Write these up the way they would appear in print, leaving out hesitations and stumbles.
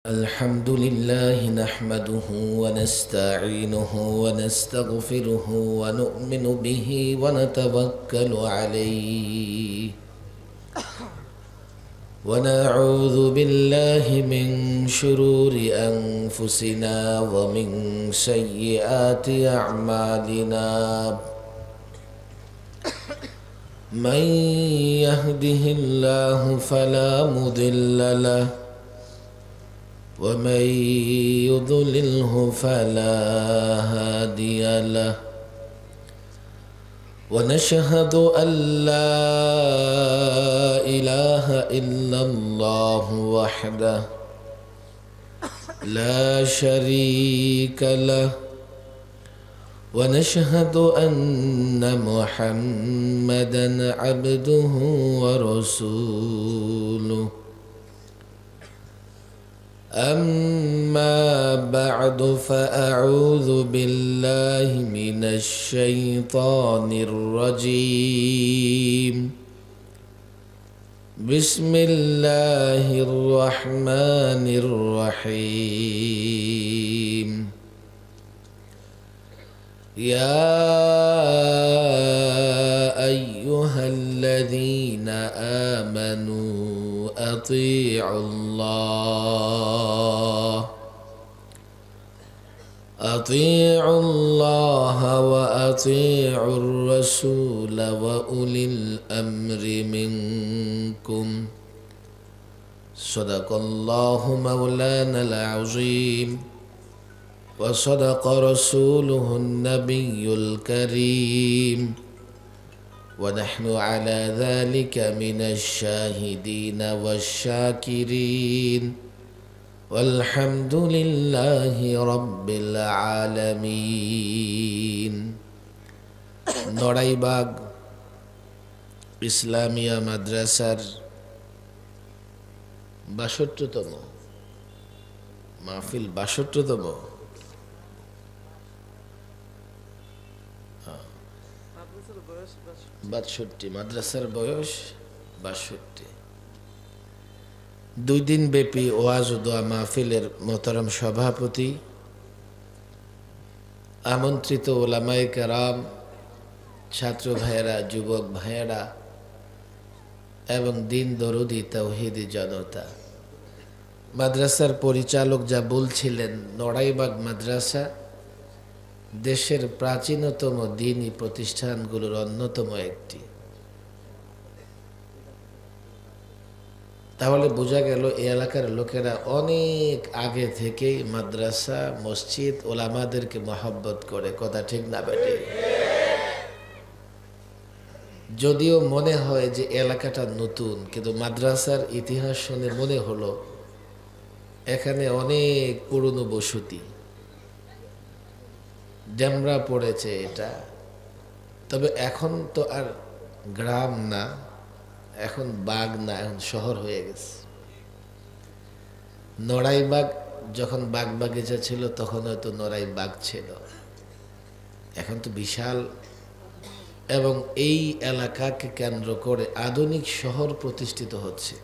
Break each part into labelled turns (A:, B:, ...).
A: الحمد لله نحمده ونستعينه ونستغفره ونؤمن به ونتوكل عليه ونعوذ بالله من شرور أنفسنا ومن سيئات أعمالنا من يهده الله فلا مضل له ومن يضلله فلا هادي له ونشهد أن لا إله إلا الله وحده لا شريك له ونشهد أن محمدًا عبده ورسوله أما بعد فأعوذ بالله من الشيطان الرجيم بسم الله الرحمن الرحيم يا أيها الذين آمنوا أطيعوا الله وأطيعوا الرسول وأولي الأمر منكم صدق الله مولانا العظيم وصدق رسوله النبي الكريم ونحن على ذلك من الشاهدين والشاكرين والحمد لله رب العالمين নড়াইবাগ ইসলামিয়া মাদ্রাসার ৬২তম মাহফিল ৬২তম মাদ্রাসার বয়স ৬২। ২ দিন ব্যাপী ওয়াজ ও দোয়া মাহফিলের মোহতারাম সভাপতি, আমন্ত্রিত ওলামায়ে কেরাম, ছাত্র ভাইয়েরা, যুবক ভাইয়েরা এবং দিন দরদি তাওহীদি জনতা, মাদ্রাসার পরিচালক যা বলছিলেন, নড়াইবাগ মাদ্রাসা দেশের প্রাচীনতম দ্বীনি প্রতিষ্ঠানগুলোর অন্যতম একটি। তাহলে বোঝা গেল এই এলাকার লোকেরা অনেক আগে থেকেই মাদ্রাসা, মসজিদ, ওলামাদেরকে মহব্বত করে। কথা ঠিক না বেটে? যদিও মনে হয় যে এলাকাটা নতুন, কিন্তু মাদ্রাসার ইতিহাস শুনে মনে হলো এখানে অনেক পুরনো বসতি, ডেমরা পড়েছে এটা। তবে এখন তো আর গ্রাম না, এখন বাগ না, এখন শহর হয়ে গেছে। নড়াইবাগ যখন বাগ বাগিচা ছিল তখন হয়তো নড়াইবাগ ছিল, এখন তো বিশাল। এবং এই এলাকাকে কেন্দ্র করে আধুনিক শহর প্রতিষ্ঠিত হচ্ছে।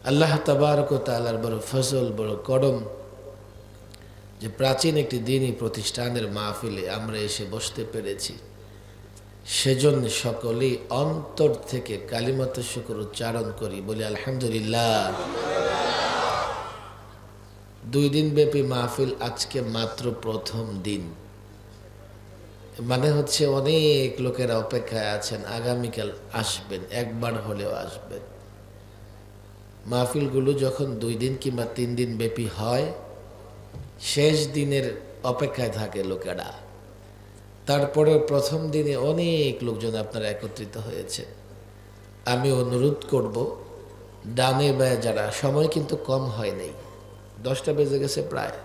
A: আল্লাহ তাবারক ওয়া তাআলার বড় ফজল, বড় করম যে প্রাচীন একটি দ্বীনি প্রতিষ্ঠানের মাহফিলে আমরা এসে বসতে পেরেছি। সেজন্য সকলেই অন্তর থেকে কালিমাত শুকর উচ্চারণ করি, বলি আলহামদুলিল্লাহ। 2 দিন ব্যাপী মাহফিল, আজকে মাত্র প্রথম দিন। মানে হচ্ছে অনেক লোকেরা অপেক্ষায় আছেন, আগামীকাল আসবেন, একবার হলেও আসবেন। মাহফিলগুলো যখন 2 দিন কিংবা 3 দিন ব্যাপী হয়, শেষ দিনের অপেক্ষায় থাকে লোকেরা। তারপরে প্রথম দিনে অনেক লোকজন আপনারা একত্রিত হয়েছে। আমি অনুরোধ করব, ডানে বায়ে যারা, সময় কিন্তু কম হয় নাই, 10টা বেজে গেছে প্রায়।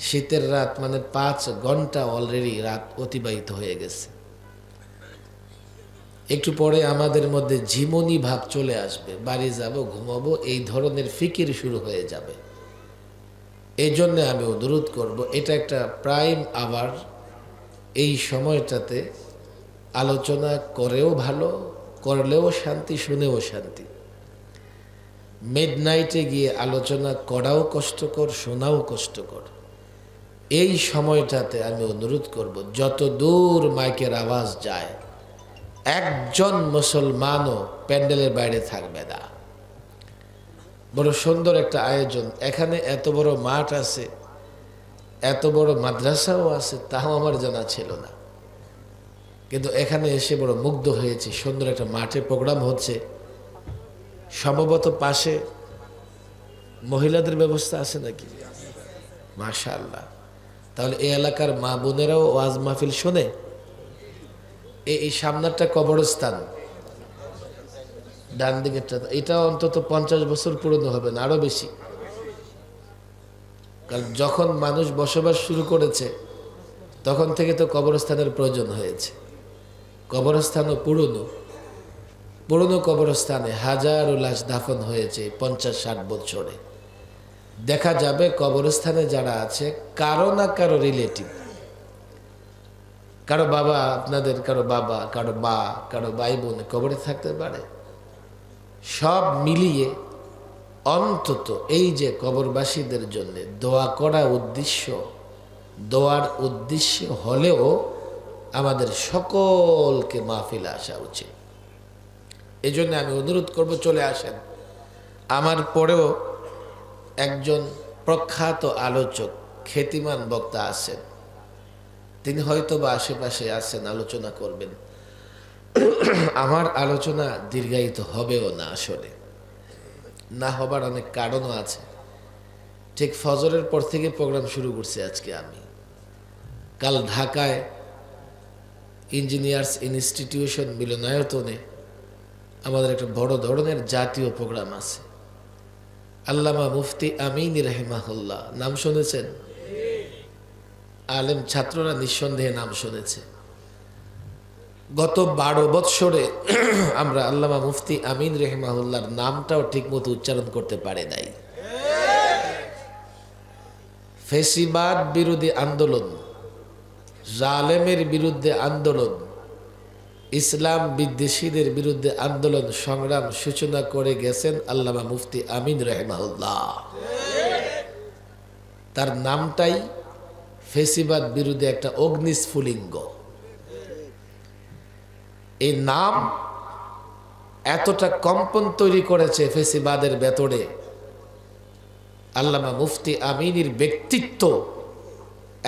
A: শীতের রাত, মানে 5 ঘন্টা অলরেডি রাত অতিবাহিত হয়ে গেছে। একটু পরে আমাদের মধ্যে ঝিমুনি ভাব চলে আসবে, বাড়ি যাব, ঘুমাবো, এই ধরনের ফিকির শুরু হয়ে যাবে। এই জন্যে আমি অনুরোধ করব, এটা একটা প্রাইম আওয়ার, এই সময়টাতে আলোচনা করেও ভালো, করলেও শান্তি, শুনেও শান্তি। মিডনাইটে গিয়ে আলোচনা করাও কষ্টকর, শোনাও কষ্টকর। এই সময়টাতে আমি অনুরোধ করব, যত দূর মাইকের আওয়াজ যায় একজন মুসলমানও প্যান্ডেলের বাইরে থাকবে না। বড় সুন্দর একটা আয়োজন, এখানে এত বড় মাঠ আছে, এত বড় মাদ্রাসাও আছে, তাও আমার জানা ছিল না। কিন্তু এখানে এসে বড় মুগ্ধ হয়েছি। সুন্দর একটা মাঠে প্রোগ্রাম হচ্ছে, সম্ভবত পাশে মহিলাদের ব্যবস্থা আছে নাকি? মাশাআল্লাহ। তাহলে এই এলাকার মা বোনেরাও ওয়াজ মাহফিল শোনে। এই সামনেরটা কবরস্থান, ডান দিকেরটা, এটা অন্তত 50 বছর পুরনো হবে না, আরো বেশি। কারণ যখন মানুষ বসবাস শুরু করেছে তখন থেকে তো কবরস্থানের প্রয়োজন হয়েছে। কবরস্থানও পুরনো কবরস্থানে হাজারো লাশ দাফন হয়েছে 50-60 বছরে। দেখা যাবে কবরস্থানে যারা আছে কারো না কারো রিলেটিভ, কারো বাবা, আপনাদের কারো বাবা, কারো মা, কারো ভাই বোন কবরে থাকতে পারে। সব মিলিয়ে অন্তত এই যে কবরবাসীদের জন্য দোয়া করা দোয়ার উদ্দেশ্য হলেও আমাদের সকলকে মাহফিলে আসা উচিত। এই জন্য আমি অনুরোধ করব, চলে আসেন। আমার পরেও একজন প্রখ্যাত আলোচক, খ্যাতিমান বক্তা আছেন, তিনি হয়তো বা আশেপাশে আছেন, আলোচনা করবেন। আমার আলোচনা দীর্ঘায়িত হবেও না, আসলে না হবার অনেক কারণও আছে। ঠিক ফজরের পর থেকে প্রোগ্রাম শুরু করছি আজকে আমি। কাল ঢাকায় ইঞ্জিনিয়ার্স ইনস্টিটিউশন মিলনায়তনে আমাদের একটা বড় ধরনের জাতীয় প্রোগ্রাম আছে। আল্লামা মুফতি আমিন রাহিমাহুল্লাহ, নাম শুনেছেন? আলেম ছাত্ররা নিঃসন্দেহে নাম শুনেছে। গত 12 বৎসরে আমরা আল্লামা মুফতি আমিন রাহিমাহুল্লাহর নামটাও ঠিক মতো উচ্চারণ করতে পারি নাই। ফেসিবাদ বিরোধী আন্দোলন, জালেমের বিরুদ্ধে আন্দোলন, ইসলাম বিদ্বেষীদের বিরুদ্ধে আন্দোলন সংগ্রাম সূচনা করে গেছেন আল্লামা মুফতি আমিন রাহিমাহুল্লাহ। তার নামটাই ফেসিবাদ বিরুদ্ধে একটা অগ্নিস্ফুলিঙ্গ। এই নাম এতটা কম্পন তৈরি করেছে ফেসিবাদের ভেতরে, আল্লামা মুফতি আমিনের ব্যক্তিত্ব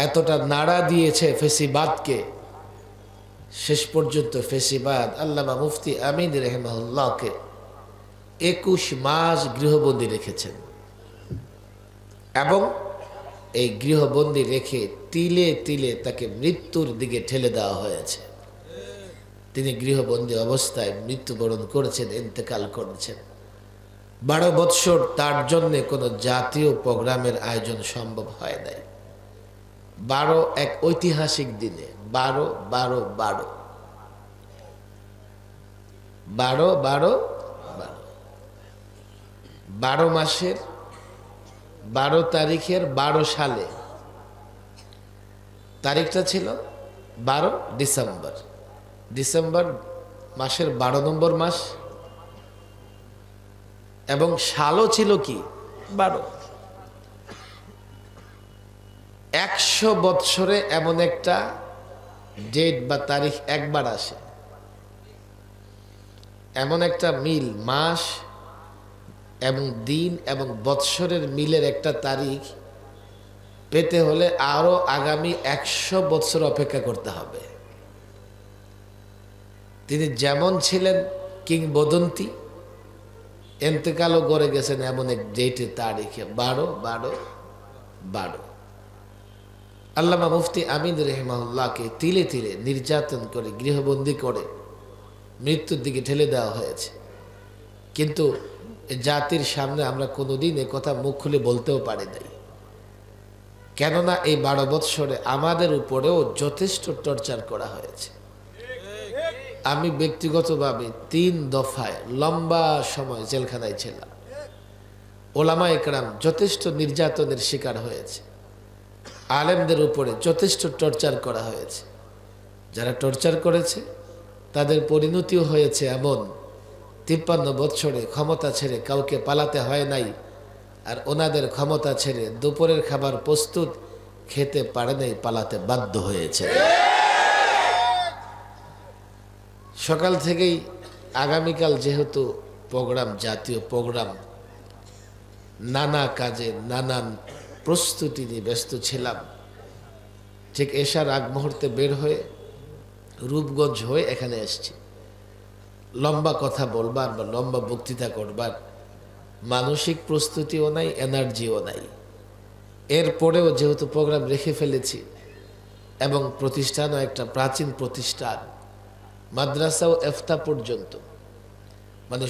A: এতটা নাড়া দিয়েছে ফেসিবাদকে, শেষ পর্যন্ত ফেসিবাদ আল্লামা মুফতি আমিন রাহিমাহুল্লাহকে 21 মাস গৃহবন্দী রেখেছেন। এবং এই গৃহবন্দী রেখে তিলে তিলে তাকে মৃত্যুর দিকে ঠেলে দেওয়া হয়েছে। তিনি গৃহবন্দী অবস্থায় মৃত্যুবরণ করেছেন, ইন্তেকাল করেছেন। 12 বৎসর তার জন্য কোনো জাতীয় প্রোগ্রামের আয়োজন সম্ভব হয় নাই। 12 এক ঐতিহাসিক দিনে, 12 12 12 12 12 12 মাসের 12 তারিখের 12 সালে তারিখটা ছিল 12 ডিসেম্বর। ডিসেম্বর মাসের 12 নম্বর মাস, এবং সালও ছিল কি 12। 100 বৎসরে এমন একটা ডেট বা তারিখ একবার আসে। এমন একটা মিল, মাস এবং দিন এবং বৎসরের মিলের একটা তারিখ পেতে হলে আরো আগামী 100 বৎসর অপেক্ষা করতে হবে। তিনি যেমন ছিলেন কিংবদন্তি, ইন্তেকালও করে গেছেন এমন এক ডেটে, তারিখে 12 12 12। আল্লামা মুফতি আমিন রাহিমাহুল্লাহকে তিলে তিলে নির্যাতন করে গৃহবন্দী করে মৃত্যুর দিকে ঠেলে দেওয়া হয়েছে। কিন্তু জাতির সামনে আমরা কোনোদিন এ কথা মুখ খুলে বলতেও পারি নাই, কেননা এই 12 বৎসরে আমাদের উপরেও যথেষ্ট টর্চার করা হয়েছে। আমি ব্যক্তিগতভাবে 3 দফায় লম্বা সময় জেলখানায় ছিলাম। ওলামা একরাম যথেষ্ট নির্যাতনের শিকার হয়েছে। আলেমদের উপরে যথেষ্ট টর্চার করা হয়েছে। যারা টর্চার করেছে তাদের পরিণতিও হয়েছে এমন, 53 বছরে ক্ষমতা ছেড়ে কাউকে পালাতে হয় নাই, আর ওনাদের ক্ষমতা ছেড়ে দুপুরের খাবার প্রস্তুত, খেতে পারে নাই, পালাতে বাধ্য হয়েছে। সকাল থেকেই আগামীকাল যেহেতু প্রোগ্রাম, জাতীয় প্রোগ্রাম, নানা কাজে নানান প্রস্তুতি নিয়ে ব্যস্ত ছিলাম। ঠিক এশার আগ মুহূর্তে বের হয়ে রূপগঞ্জ হয়ে এখানে এসেছি। লম্বা কথা বলবার বা লম্বা বক্তৃতা করবার মানসিক প্রস্তুতিও নাই, এনার্জিও নাই। এরপরেও যেহেতু প্রোগ্রাম রেখে ফেলেছি এবং প্রতিষ্ঠানও একটা প্রাচীন প্রতিষ্ঠান, মাদ্রাসাও ইফতা পর্যন্ত, মানে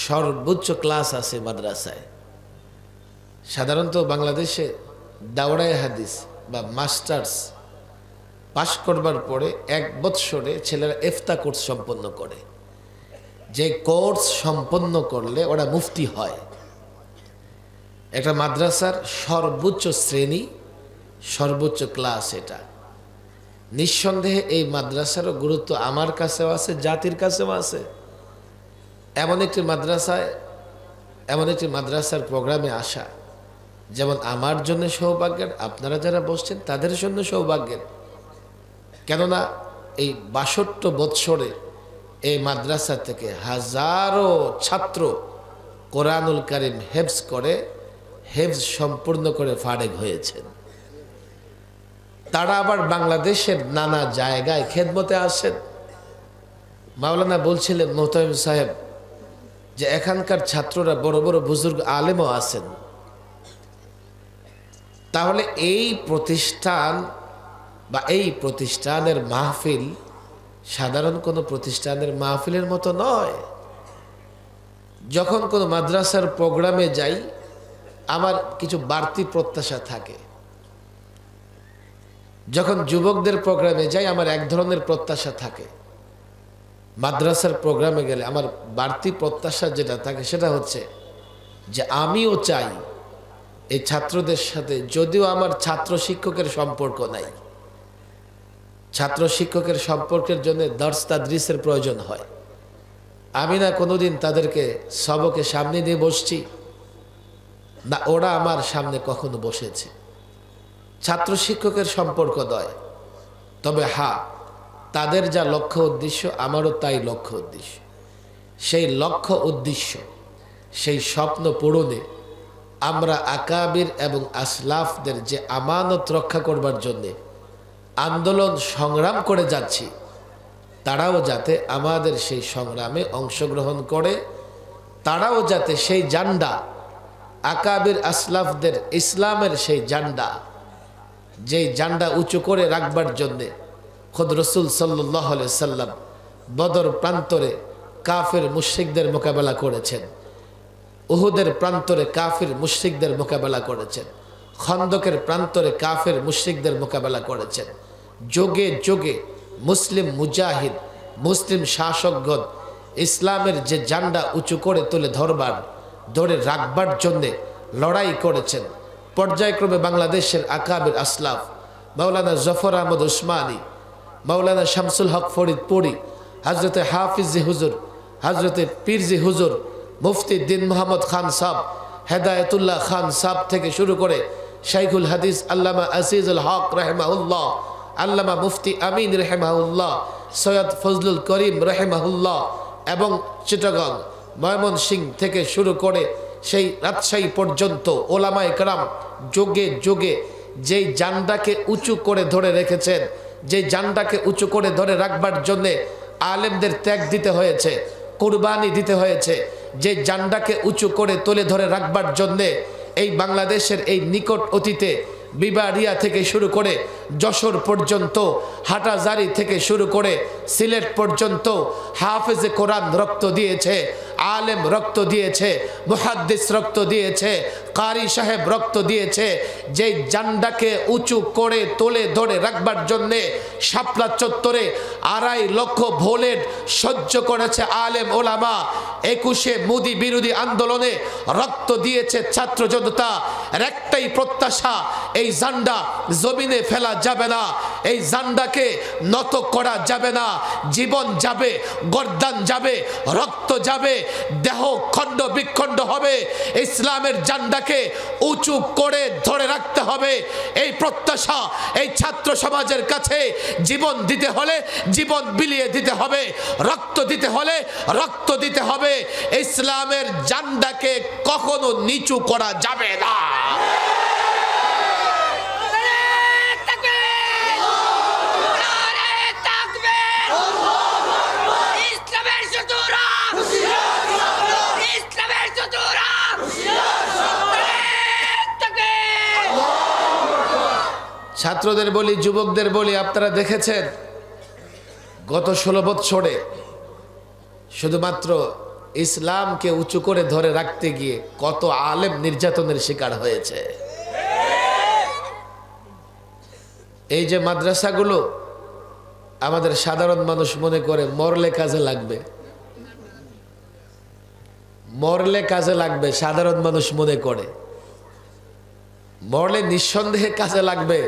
A: সর্বোচ্চ ক্লাস আছে মাদ্রাসায়। সাধারণত বাংলাদেশে দাওরায়ে হাদিস বা মাস্টার্স পাশ করবার পরে 1 বৎসরে ছেলেরা ইফতা কোর্স সম্পন্ন করে। যে কোর্স সম্পন্ন করলে ওরা মুফতি হয়। একটা মাদ্রাসার সর্বোচ্চ শ্রেণী, সর্বোচ্চ ক্লাস এটা। নিঃসন্দেহে এই মাদ্রাসারও গুরুত্ব আমার কাছেও আছে, জাতির কাছেও আছে। এমন একটি মাদ্রাসার প্রোগ্রামে আসা যেমন আমার জন্য সৌভাগ্যের, আপনারা যারা বসছেন তাদের জন্য সৌভাগ্যের। কেননা এই 62 বৎসরে এই মাদ্রাসা থেকে হাজারো ছাত্র কোরআনুল কারীম হেফজ সম্পূর্ণ করে ফারেগ হয়েছেন। তারা আবার বাংলাদেশের নানা জায়গায় খেদমতে আসেন। মাওলানা বলছিলেন মোহতামিম সাহেব যে এখানকার ছাত্ররা বড় বড় বুজুর্গ আলেমও আছেন। তাহলে এই প্রতিষ্ঠান বা এই প্রতিষ্ঠানের মাহফিল সাধারণ কোনো প্রতিষ্ঠানের মাহফিলের মতো নয়। যখন কোনো মাদ্রাসার প্রোগ্রামে যাই আমার কিছু বাড়তি প্রত্যাশা থাকে। যখন যুবকদের প্রোগ্রামে যাই আমার এক ধরনের প্রত্যাশা থাকে। মাদ্রাসার প্রোগ্রামে গেলে আমার বাড়তি প্রত্যাশা যেটা থাকে সেটা হচ্ছে যে আমিও চাই এই ছাত্রদের সাথে, যদিও আমার ছাত্র শিক্ষকের সম্পর্ক নাই, ছাত্র শিক্ষকের সম্পর্কের জন্য দর্স তাদরিসের প্রয়োজন হয়। আমি না কোনোদিন তাদেরকে সবকে সামনে দিয়ে বসছি, না ওরা আমার সামনে কখনো বসেছে। ছাত্র শিক্ষকের সম্পর্ক নয়, তবে হ্যাঁ তাদের যা লক্ষ্য উদ্দেশ্য আমারও তাই লক্ষ্য উদ্দেশ্য। সেই লক্ষ্য উদ্দেশ্য, সেই স্বপ্ন পূরণে আমরা আকাবির এবং আসলাফদের যে আমানত রক্ষা করবার জন্যে আন্দোলন সংগ্রাম করে যাচ্ছি, তারাও যাতে আমাদের সেই সংগ্রামে অংশগ্রহণ করে, তারাও যাতে সেই জান্ডা, আকাবির আসলাফদের ইসলামের সেই জান্ডা, যেই জান্ডা উঁচু করে রাখবার জন্যে খোদ রসুল সাল্লাল্লাহু আলাইহি সাল্লাম বদর প্রান্তরে কাফের মুশরিকদের মোকাবেলা করেছেন, উহুদের প্রান্তরে কাফির মুশরিকদের মোকাবেলা করেছেন, খন্দকের প্রান্তরে কাফের মুশরিকদের মোকাবেলা করেছেন। যোগে যোগে মুসলিম মুজাহিদ, মুসলিম শাসকগণ ইসলামের যে জান্ডা উঁচু করে ধরে রাখবার জন্যে লড়াই করেছেন। পর্যায়ক্রমে বাংলাদেশের আকাবির আসলাফ মাওলানা জফর আহমদ উসমানী, মাওলানা শামসুল হক ফরিদপুরি, হজরতে হাফিজি হুজুর, হজরতে পীরজি হুজুর, মুফতি দিন মোহাম্মদ খান সাহ, হেদায়তুল্লাহ খান সাহ থেকে শুরু করে শাইখুল হাদিস আল্লামা আজিজুল হক রাহিমাহুল্লাহ, আল্লামা মুফতি আমিন রাহিমাহুল্লাহ, সৈয়দ ফজলুল করিম রাহিমাহুল্লাহ, এবং চিটাগং ময়মনসিংহ থেকে শুরু করে সেই রাজশাহী পর্যন্ত ওলামায়ে কেরাম যোগে যোগে যেই জান্ডাকে উঁচু করে ধরে রেখেছেন, যেই জান্ডাকে উঁচু করে ধরে রাখবার জন্যে আলেমদের ত্যাগ দিতে হয়েছে, কুরবানি দিতে হয়েছে, যে জান্ডাকে উঁচু করে তুলে ধরে রাখবার জন্যে এই বাংলাদেশের এই নিকট অতীতে বিবাড়িয়া থেকে শুরু করে যশোর পর্যন্ত, হাটাজারি থেকে শুরু করে সিলেট পর্যন্ত হাফেজে কোরআন রক্ত দিয়েছে, আলেম রক্ত দিয়েছে, মুহাদ্দিস রক্ত দিয়েছে, কারি সাহেব রক্ত দিয়েছে, যে ঝান্ডাকে উঁচু করে তোলে ধরে রাখবার জন্যে শাপলা চত্বরে 2.5 লক্ষ ভোলেট সহ্য করেছে আলেম ওলামা। 21শে মোদি বিরোধী আন্দোলনে রক্ত দিয়েছে ছাত্র জনতা। একটাই প্রত্যাশা, এই ঝান্ডা জমিনে ফেলা যাবে না, এই ঝান্ডাকে নত করা যাবে না। জীবন যাবে, গর্দান যাবে, রক্ত যাবে, দেহ খণ্ড বিখণ্ড হবে, ইসলামের ঝান্ডাকে উঁচু করে ধরে রাখতে হবে। এই প্রত্যাশা এই ছাত্র সমাজের কাছে। জীবন দিতে হলে জীবন বিলিয়ে দিতে হবে, রক্ত দিতে হলে রক্ত দিতে হবে। ইসলামের ঝান্ডাকে কখনো নিচু করা যাবে না। ছাত্রদের বলি, যুবকদের বলি, আপনারা দেখেছেন গত 16 বছরে শুধুমাত্র ইসলামকে উঁচু করে ধরে রাখতে গিয়ে কত আলেম নির্যাতনের শিকার হয়েছে। এই যে মাদ্রাসাগুলো আমাদের সাধারণ মানুষ মনে করে মরলে কাজে লাগবে, মরলে কাজে লাগবে, সাধারণ মানুষ মনে করে। মরলে নিঃসন্দেহে কাজে লাগবে,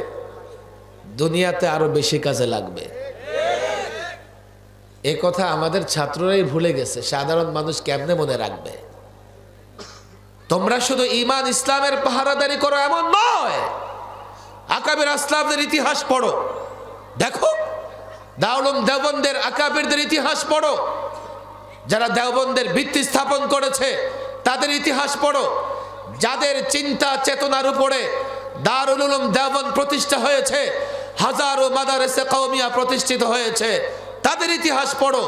A: দুনিয়াতে আরো বেশি কাজে লাগবে। এ কথা আমাদের ছাত্ররাই ভুলে গেছে, সাধারণ মানুষ কেমনে মনে রাখবে? তোমরা শুধু ঈমান ইসলামের পাহারাদারি করো এমন নয়, আকাবির আসলাফদের ইতিহাস পড়ো, দেখো দারুল দেওবন্দের আকাবিরদের ইতিহাস পড়ো, যারা দেওবন্দের ভিত্তি স্থাপন করেছে তাদের ইতিহাস পড়ো, যাদের চিন্তা চেতনার উপরে দারুল উলুম দেওবন্দ প্রতিষ্ঠা হয়েছে, হাজারো মাদারেসে কওমিয়া প্রতিষ্ঠিত হয়েছে, তাদের ইতিহাস পড়ো।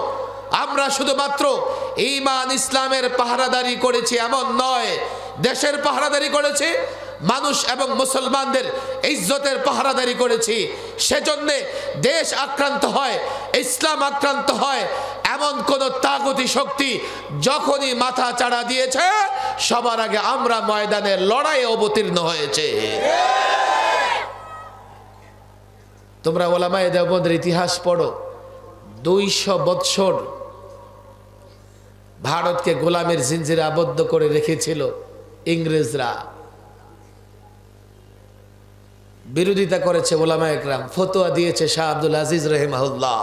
A: আমরা শুধুমাত্র ঈমান ইসলামের পাহারাদারি করেছি এমন নয়, দেশের পাহারাদারি করেছি, মানুষ এবং মুসলমানদের ইজ্জতের পাহারাদারি করেছি। সেজন্য দেশ আক্রান্ত হয়, ইসলাম আক্রান্ত হয়, এমন কোন তাগুতি শক্তি যখনই মাথা চাড়া দিয়েছে, সবার আগে আমরা ময়দানে লড়াইয়ে অবতীর্ণ হয়েছে। তোমরা ওলামায়ে দেওবন্দের ইতিহাস পড়ো, 200 বৎসর ভারতকে গোলামের জিনজিরে আবদ্ধ করে রেখেছিল ইংরেজরা। বিরোধিতা করেছে ওলামায়ে কেরাম, ফতোয়া দিয়েছে শাহ আব্দুল আজিজ রাহিমাহুল্লাহ,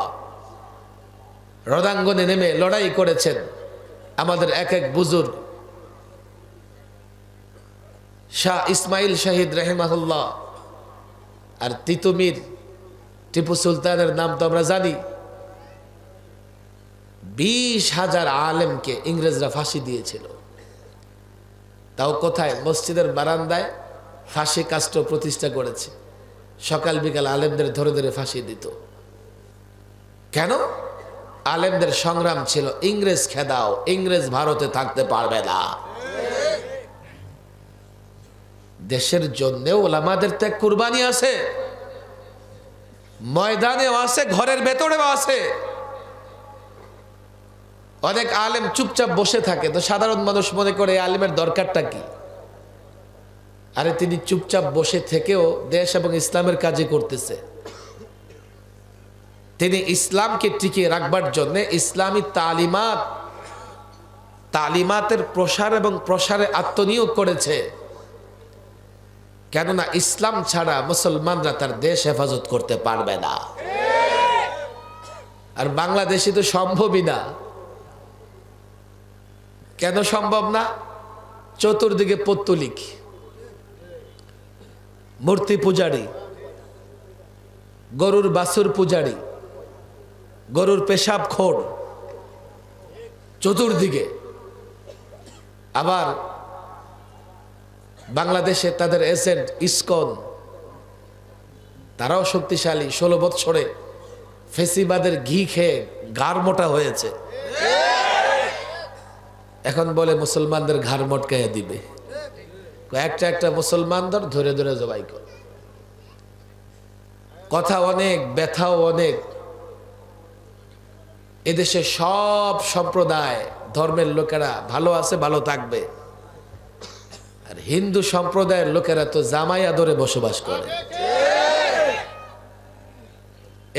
A: রণাঙ্গনে নেমে লড়াই করেছেন আমাদের এক এক বুজুর্গ। শাহ ইসমাইল শহীদ রাহিমাহুল্লাহ আর তিতুমির টিপু সুলতানের নাম তো আমরা জানি। 20,000 আলেমকে ইংরেজরা ফাঁসি দিয়েছিল। তাও কোথায়? মসজিদের বারান্দায় ফাঁসি কাস্ট প্রতিষ্ঠা করেছে, সকাল বিকাল আলেমদের ধরে ধরে ফাঁসি দিত। কেন? আলেমদের সংগ্রাম ছিল ইংরেজ খেদাও, ইংরেজ ভারতে থাকতে পারবে না। দেশের জন্যেও ওলামাদের ত্যাগ কুরবানি আছে, ময়দানেও আছে, ঘরের ভেতরেও আছে। অনেক আলেম চুপচাপ বসে থাকে, তো সাধারণ মানুষ মনে করে এই আলেমের দরকারটা কি? আরে তিনি চুপচাপ বসে থেকেও দেশ এবং ইসলামের কাজে করতেছে। তিনি ইসলামকে টিকিয়ে রাখবার জন্য ইসলামী তালিমাতের প্রসার এবং প্রসারে আত্মনিয়োগ করেছে। কেননা ইসলাম ছাড়া মুসলমানরা তার দেশ হেফাজত করতে পারবে না। আর বাংলাদেশে তো সম্ভবই না। কেন সম্ভব না? চতুর্দিকে পত্তলিক, মূর্তি পূজারী, গরুর বাছুর পূজারী, গরুর পেশাব খোর চতুর্দিকে। আবার বাংলাদেশে তাদের এজেন্ট ইসকন, তারাও শক্তিশালী। 16 বৎসরে ফেসিবাদের ঘি খেয়ে ঘাড় মোটা হয়েছে, এখন বলে মুসলমানদের ঘাড় মটকাইয়া দিবে। একটা একটা মুসলমানদের ধরে ধরে জবাই কর। কথা অনেক, ব্যথাও অনেক। এদেশে সব সম্প্রদায় ধর্মের লোকেরা ভালো আছে, ভালো থাকবে। আর হিন্দু সম্প্রদায়ের লোকেরা তো জামাই আদরে বসবাস করে।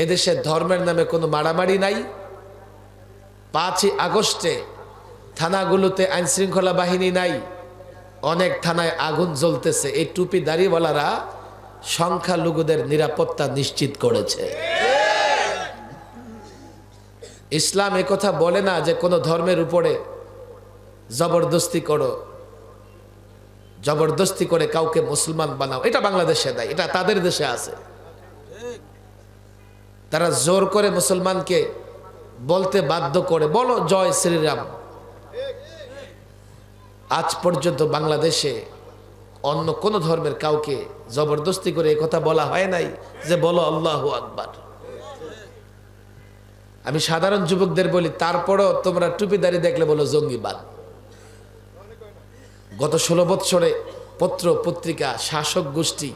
A: এদেশে ধর্মের নামে কোনো মারামারি নাই। 5ই আগস্টে থানাগুলোতে আইন শৃঙ্খলা বাহিনী নাই, অনেক থানায় আগুন জ্বলতেছে। এই টুপি দাড়িওয়ালারা সংখ্যালঘুদের নিরাপত্তা নিশ্চিত করেছে। ইসলাম একথা বলে না যে কোনো ধর্মের উপরে জবরদস্তি করো, জবরদস্তি করে কাউকে মুসলমান বানাও। এটা বাংলাদেশে নাই, এটা তাদের দেশে আছে। তারা জোর করে মুসলমানকে বলতে বাধ্য করে, বলো জয় শ্রীরাম। আজ পর্যন্ত বাংলাদেশে অন্য কোন ধর্মের কাউকে জবরদস্তি করে একথা বলা হয় নাই যে বলো আল্লাহু আকবার। আমি সাধারণ যুবকদের বলি, তারপরও তোমরা টুপিদারি দেখলে বলো জঙ্গিবাদ। গত 16 বৎসরে পত্র পত্রিকা, শাসক গোষ্ঠী,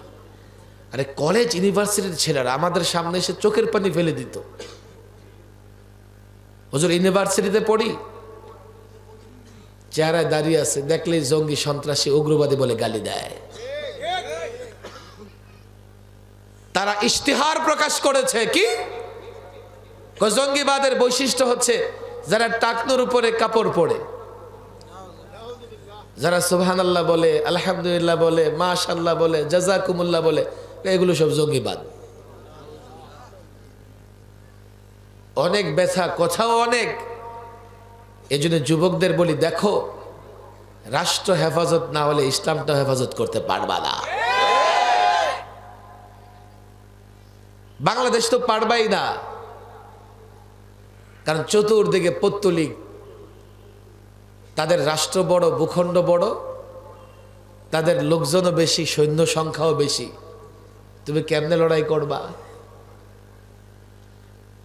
A: আরে কলেজ ইউনিভার্সিটির ছেলেরা আমাদের সামনে এসে চোখের পানি ফেলে দিত। হুজুর ইউনিভার্সিটিতে পড়ি, চেহারায় দাঁড়িয়ে আছে, দেখলেই জঙ্গি, সন্ত্রাসী, উগ্রবাদী বলে গালি দেয়। তারা ইশতেহার প্রকাশ করেছে কি, জঙ্গিবাদের বৈশিষ্ট্য হচ্ছে যারা টাকনুর উপরে কাপড় পরে, যারা সুবহানাল্লাহ বলে, আলহামদুলিল্লাহ বলে, মাশাআল্লাহ বলে, জাযাকুমুল্লাহ বলে, এগুলো সব জঙ্গিবাদ। অনেক ব্যথা, কথাও অনেক। এজন্য যুবকদের বলি, দেখো রাষ্ট্র হেফাজত না হলে ইসলামটা হেফাজত করতে পারবা না। বাংলাদেশ তো পারবাই না, কারণ চতুর্দিকে পৌত্তলিক, তাদের রাষ্ট্র বড়, ভূখণ্ড বড়, তাদের লোকজনও বেশি, সৈন্য সংখ্যাও বেশি। তুমি কেমনে লড়াই করবা?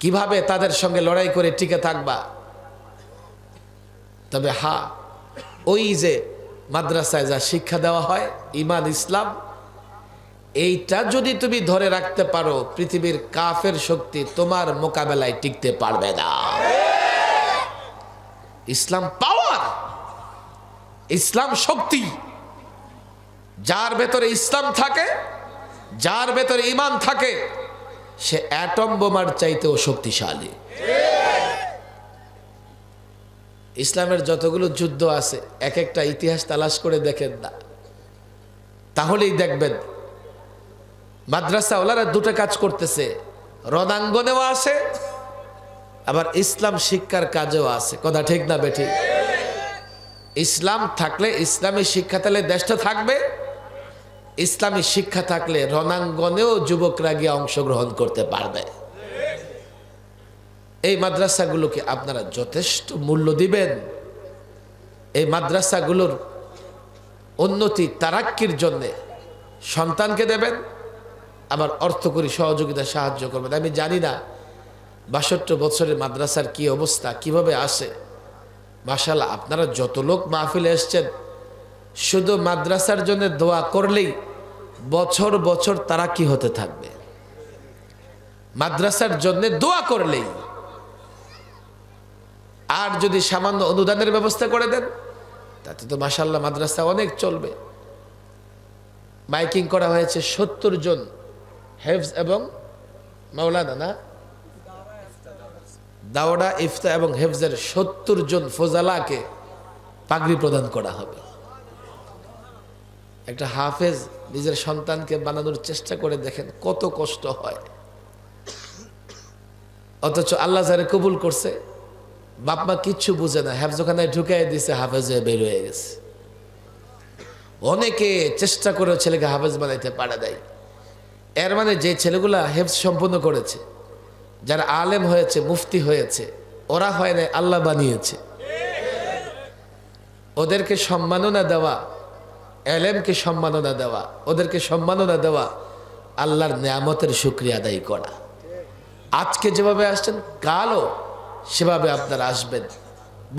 A: কিভাবে তাদের সঙ্গে লড়াই করে টিকে থাকবা? তবে হ্যাঁ, ওই যে মাদ্রাসায় যা শিক্ষা দেওয়া হয়, ঈমান, ইসলাম, এইটা যদি তুমি ধরে রাখতে পারো, পৃথিবীর কাফের শক্তি তোমার মোকাবেলায় টিকতে পারবে না। ইসলাম পাওয়ার, ইসলাম শক্তি। যার ভেতরে ইসলাম থাকে, যার ভেতরে ঈমান থাকে, সে অ্যাটম বোমার চাইতেও শক্তিশালী। ইসলামের যতগুলো যুদ্ধ আছে, এক একটা ইতিহাস তালাশ করে দেখেন না, তাহলেই দেখবেন মাদ্রাসা ওলারা দুটো কাজ করতেছে, রণাঙ্গনেও আছে, আবার ইসলাম শিক্ষার কাজেও আছে। কথা ঠিক না বেঠিক? ইসলাম থাকলে, ইসলামী শিক্ষা থাকলে দেশটা থাকবে, ইসলামী শিক্ষা থাকলে রণাঙ্গনেও যুবকরা গিয়ে অংশগ্রহণ করতে পারবে। এই মাদ্রাসাগুলোকে আপনারা যথেষ্ট মূল্য দিবেন। এই মাদ্রাসাগুলোর উন্নতি, তারাক্কির জন্যে সন্তানকে দেবেন, আবার অর্থকরী সহযোগিতা, সাহায্য করবেন। আমি জানি না 62 বছরের মাদ্রাসার কি অবস্থা, কিভাবে আসে। মাশাআল্লাহ, আপনারা যত লোক মাহফিলে এসছেন, শুধু মাদ্রাসার জন্য দোয়া করলেই বছর বছর তারা কি হতে থাকবে। মাদ্রাসার জন্য দোয়া করলেই, আর যদি সামান্য অনুদানের ব্যবস্থা করে দেন, তাতে তো মাশাআল্লাহ মাদ্রাসা অনেক চলবে। মাইকিং করা হয়েছে 70 জন হেফজ এবং মাওলানা, না দাওরা, ইফতা এবং হেফজের 70 জন ফজলাকে পাগড়ি প্রদান করা হবে। একটা হাফেজ নিজের সন্তানকে বানানোর চেষ্টা করে দেখেন কত কষ্ট হয়, অথচ আল্লাহ যারে কবুল করছে, বাপমা কিচ্ছু বুঝে না, হেফজখানায় ঢুকাই দিছে, হাফেজ হয়ে বের হয়ে গেছে। অনেকে চেষ্টা করে ছেলেকে হাফেজ বানাইতে পারে নাই। এর মানে যে ছেলেগুলা হেফজ সম্পন্ন করেছে, যারা আলেম হয়েছে, মুফতি হয়েছে, ওরা হয় না, আল্লাহ বানিয়েছে। ওদেরকে সম্মাননা দেওয়া, এলেমকে সম্মাননা দেওয়া, ওদেরকে সম্মাননা দেওয়া, আল্লাহর নেয়ামতের শুকরিয়া আদায় করা। আজকে যেভাবে আসছেন, কালও সেভাবে আপনারা আসবেন।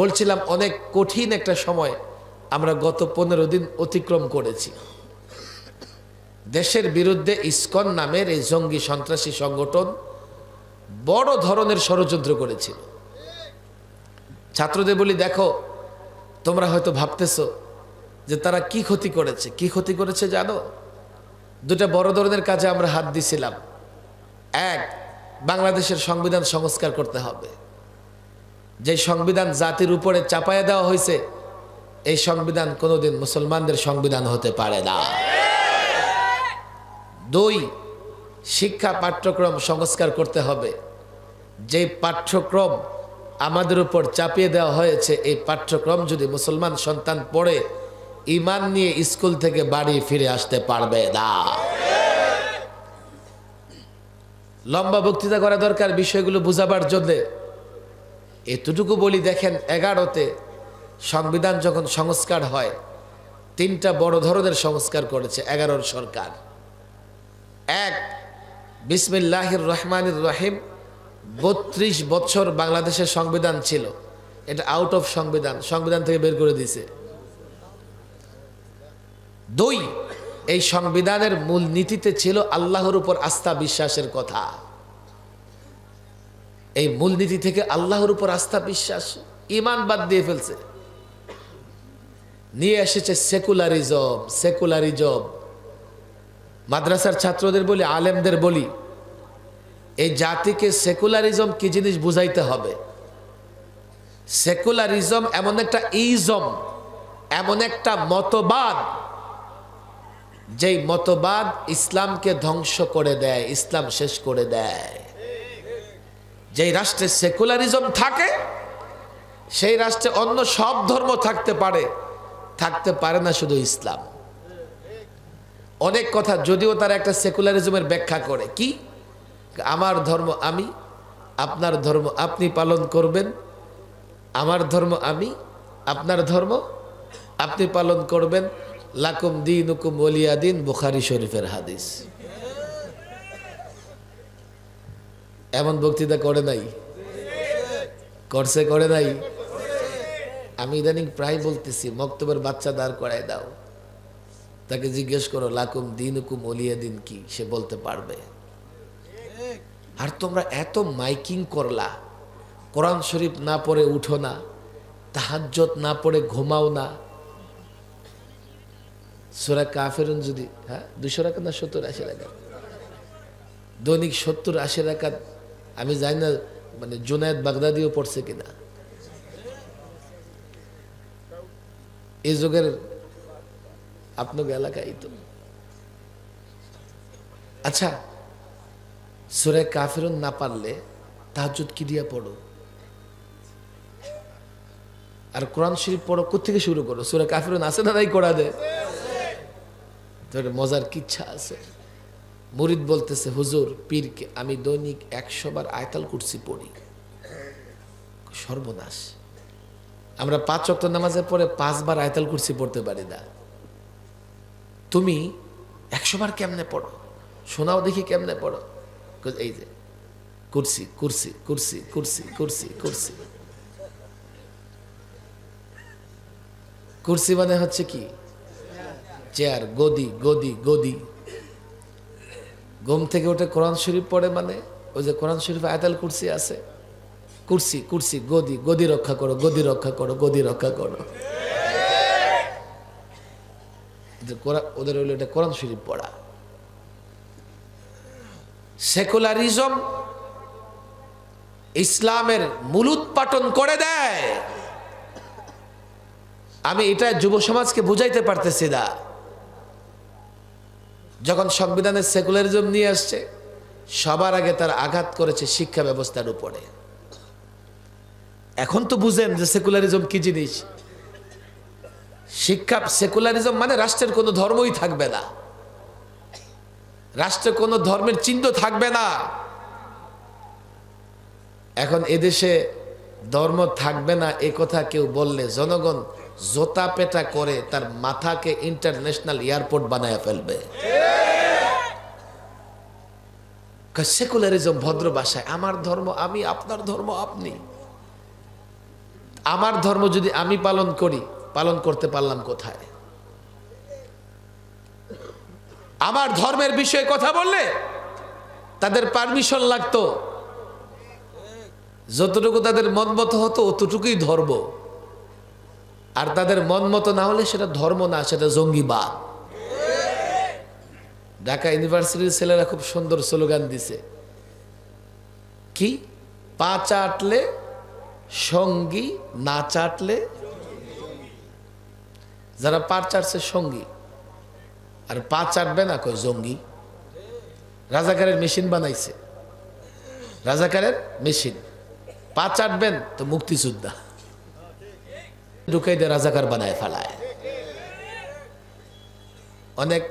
A: বলছিলাম অনেক কঠিন একটা সময় আমরা গত 15 দিন অতিক্রম করেছি। দেশের বিরুদ্ধে ইসকন নামের এই জঙ্গি সন্ত্রাসী সংগঠন বড় ধরনের ষড়যন্ত্র করেছিল। ছাত্রদের বলি, দেখো তোমরা হয়তো ভাবতেছো যে তারা কি ক্ষতি করেছে। কি ক্ষতি করেছে জানো? দুটা বড় ধরনের কাজে আমরা হাত দিছিলাম। এক, বাংলাদেশের সংবিধান সংস্কার করতে হবে। যে সংবিধান জাতির উপরে চাপায়া দেওয়া হয়েছে, এই সংবিধান কোনোদিন মুসলমানদের সংবিধান হতে পারে না। দুই, শিক্ষা পাঠ্যক্রম সংস্কার করতে হবে। যে পাঠ্যক্রম আমাদের উপর চাপিয়ে দেওয়া হয়েছে, এই পাঠ্যক্রম যদি মুসলমান সন্তান পড়ে, ঈমান নিয়ে স্কুল থেকে বাড়ি ফিরে আসতে পারবে না। লম্বা বক্তৃতা করা দরকার বিষয়গুলো বুঝাবার জন্য। এতটুকু বলি, দেখেন 11তে সংবিধান যখন সংস্কার হয়, 3টা বড় ধরনের সংস্কার করেছে 11 সরকার। এক, বিসমিল্লাহির রহমানির রহিম। 32 বছর বাংলাদেশের সংবিধান ছিল, এটা আউট অফ সংবিধান, সংবিধান থেকে বের করে দিয়েছে। 2, এই সংবিধানের মূল নীতিতে ছিল আল্লাহর উপর আস্থা বিশ্বাসের কথা। এই মূলনীতি থেকে আল্লাহর উপর আস্থা বিশ্বাস, ঈমান বাদ দিয়ে ফেলছে। নিয়ে এসেছে সেকুলারিজম। সেকুলারিজম মাদ্রাসার ছাত্রদের বলি, আলেমদের বলি, এই জাতিকে সেকুলারিজম কি জিনিস বুঝাইতে হবে। সেকুলারিজম এমন একটা ইজম, এমন একটা মতবাদ, যেই মতবাদ ইসলামকে ধ্বংস করে দেয়, ইসলাম শেষ করে দেয়। যেই রাষ্ট্রে সেকুলারিজম থাকে, সেই রাষ্ট্রে অন্য সব ধর্ম থাকতে পারে না শুধু ইসলাম। অনেক কথা যদিও তারা একটা সেকুলারিজমের ব্যাখ্যা করে, কি আমার ধর্ম আমি, আপনার ধর্ম আপনি পালন করবেন, আমার ধর্ম আমি, আপনার ধর্ম আপনি পালন করবেন, লাকুম দীনুকুম ওয়ালিয়া দিন, বুখারী শরীফের হাদিস। এমন বক্তৃতা করে নাই? করছে? করে নাই? আমি ইদানিং প্রায় বলতেছি, মক্তবের বাচ্চা দাঁড় করায় দাও, তাকে জিজ্ঞেস করো লাকুম দীনুকুম ওয়ালিয়া দিন কি, সে বলতে পারবে। আর তোমরা এত মাইকিং করলা, কোরআন শরীফ না পড়ে উঠো না, তাহাজ্জুদ না পড়ে ঘুমাও না। সূরা কাফিরুন যদি 200 রাকাত না 70-80 রাকাত, দৈনিক 70-80 রাকাত, আমি জানি না মানে জুনায়েদ বাগদাদিও পড়ছে কিনা। এই যুগের আপনার এলাকায় তো। আচ্ছা, সূরা কাফিরুন না পারলে তাহাজ্জুদ কি দিয়া পড়ো? আর কোরআন শরীফ পড়ো কোত্থেকে শুরু করো? সূরা কাফিরুন আছে না নাই করা দেয়? তোর মজার কিচ্ছা আছে। মুরিদ বলতেছে, হুজুর পীরকে আমি দৈনিক 100 বার আয়াতুল কুরসি পড়ি। সর্বনাশ, আমরা 5 ওয়াক্ত নামাজের পরে 5 বার আয়াতুল কুরসি পড়তে পারি না। তুমি 100 বার কেমনে পড়ো? শোনাও দেখি কেমনে পড়ো। এই যে কুরসি কুরসি কুরসি কুরসি কুরসি কুরসি। কুরসি মানে হচ্ছে কি? চেয়ার, গদি গদি গদি। ঘুম থেকে উঠে কোরআন শরীফ পড়ে মানে ওই যে কোরআন শরীফ আয়াতুল কুরসি আছে, কুরসি কুরসি গদি, গদি রক্ষা করো, গদি রক্ষা করো, গদি রক্ষা করো। ওদের হইলো এটা কোরআন শরীফ পড়া। সেকুলারিজম ইসলামের মূলোৎপাটন করে দেয়। আমি এটা যুব সমাজকে বুঝাইতে পারতেছি না। যখন সংবিধানের সেকুলারিজম নিয়ে আসছে, সবার আগে তার আঘাত করেছে শিক্ষা ব্যবস্থার উপরে। এখন তো বুঝেন যে সেকুলারিজম কি জিনিস। শিক্ষা, সেকুলারিজম মানে রাষ্ট্রের কোনো ধর্মই থাকবে না, রাষ্ট্রে কোনো ধর্মের চিহ্ন থাকবে না। এখন এদেশে ধর্ম থাকবে না এ কথা কেউ বললে জনগণ জোতা পেটা করে তার মাথাকে ইন্টারন্যাশনাল এয়ারপোর্ট বানায় ফেলবে। সেকুলারিজম ভদ্র ভাষায়, আমার ধর্ম আমি, আপনার ধর্ম আপনি। আমার ধর্ম যদি আমি পালন করি, পালন করতে পারলাম কোথায়? আমার ধর্মের বিষয়ে কথা বললে তাদের পারমিশন লাগতো, যতটুকু তাদের মন মতো হতো অতটুকুই ধর্ম। আর তাদের মন মতো না হলে সেটা ধর্ম না, সেটা জঙ্গিবাদ। ঢাকা ইউনিভার্সিটির ছেলেরা খুব সুন্দর স্লোগান দিছে, কি পা চাটলে সঙ্গী, না চাটলে। যারা পা চাটছে সঙ্গী, আর পা চাটবে না কই জঙ্গি। রাজাকারের মেশিন বানাইছে, রাজাকারের মেশিন। পা চাটবেন তো মুক্তিযোদ্ধা, ঢুকাই দিয়ে রাজাকার বানায় ফেলায়। অনেক